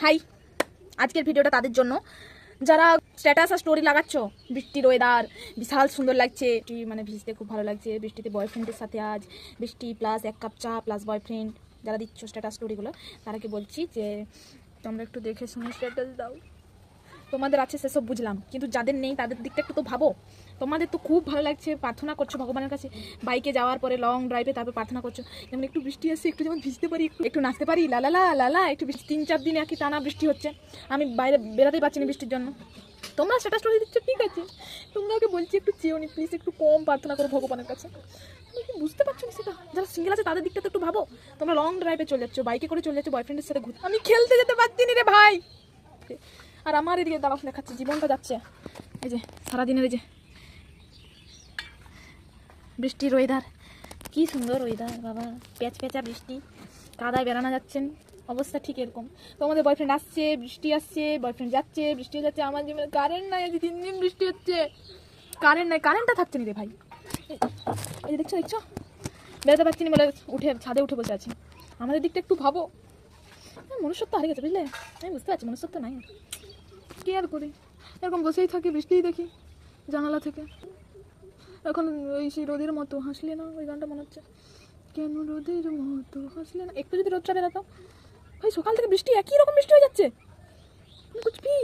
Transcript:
High, আজকের ভিডিওটা তাদের জন্য যারা স্ট্যাটাস আর স্টোরি লাগাচ্ছ। বৃষ্টির ওয়েদার বিশাল সুন্দর লাগছে, মানে ভিজতে খুব ভালো লাগছে বৃষ্টিতে, বয়ফ্রেন্ডের সাথে আজ বৃষ্টি প্লাস 1 কাপ চা প্লাস বয়ফ্রেন্ড। যারা দিচ্ছ স্ট্যাটাস স্টোরিগুলো তারাকে বলছি যে তোমরা একটু দেখে শুনে স্ট্যাটাস দাও। তোমাদের আছে সেসব বুঝলাম, কিন্তু যাদের নেই তাদের দিকটা একটু তো ভাবো। তোমাদের তো খুব ভালো লাগছে, প্রার্থনা করছো ভগবানের কাছে বাইকে যাওয়ার পরে লং ড্রাইভে, তারপর প্রার্থনা করছো যেমন একটু বৃষ্টি আসছে, একটু যেমন ভিজতে পারি, একটু নাচতে পারি, লালা লালা। একটু বৃষ্টি 3-4 দিন একই টানা বৃষ্টি হচ্ছে, আমি বাইরে বেরোতেই পারছি না বৃষ্টির জন্য। তোমরা সেটা স্টোরি দিচ্ছ ঠিক আছে, তোমরা ওকে বলছি একটু চেয়েও নি প্লিজ, একটু কম প্রার্থনা করো ভগবানের কাছে। তুমি কি বুঝতে পারছো না সেটা? যারা সিঙ্গেল আছে তাদের দিকটা তো একটু ভাবো। তোমরা লং ড্রাইভে চলে যাচ্ছ, বাইকে করে চলে যাচ্ছ বয়ফ্রেন্ডের সাথে ঘুরতে, আমি খেলতে যেতে পারছি না রে ভাই। আর আমার এদিকে দাঁড়াও দেখাচ্ছে, জীবনটা যাচ্ছে। এই যে সারাদিনের এই যে বৃষ্টির ওয়েদার, কি সুন্দর ওয়েদার বাবা, প্যাচ প্যাচা বৃষ্টি, কাদায় বেড়ানো যাচ্ছেন, অবস্থা ঠিক এরকম। তো আমাদের বয়ফ্রেন্ড আসছে, বৃষ্টি আসছে, বয়ফ্রেন্ড যাচ্ছে, বৃষ্টি যাচ্ছে। আমার জীবনে কারেন্ট নাই, আজ 3 দিন বৃষ্টি হচ্ছে, কারেন্ট নাই, কারেন্টটা থাকছে না রে ভাই। এই যে দেখছো দেখছো, বেরোতে পারছি না বলে ছাদে উঠে বসে আছি। আমাদের দিকটা একটু ভাবো। মনুষ্যত্ব হারিয়ে গেছে বুঝলে, আমি বুঝতে পারছি মনুষ্যত্ব নাই, কি আর করি, এরকম বসেই থাকি, বৃষ্টিই দেখি জানালা থেকে। এখন ওই সেই রোদের মতো হাসলে না, ওই গানটা মনে হচ্ছে, কেন রোদের মতো হাসলে না। একটু যদি রোদটা বেরোতো ভাই, সকাল থেকে বৃষ্টি একই রকম বৃষ্টি হয়ে যাচ্ছে, কুছ ভি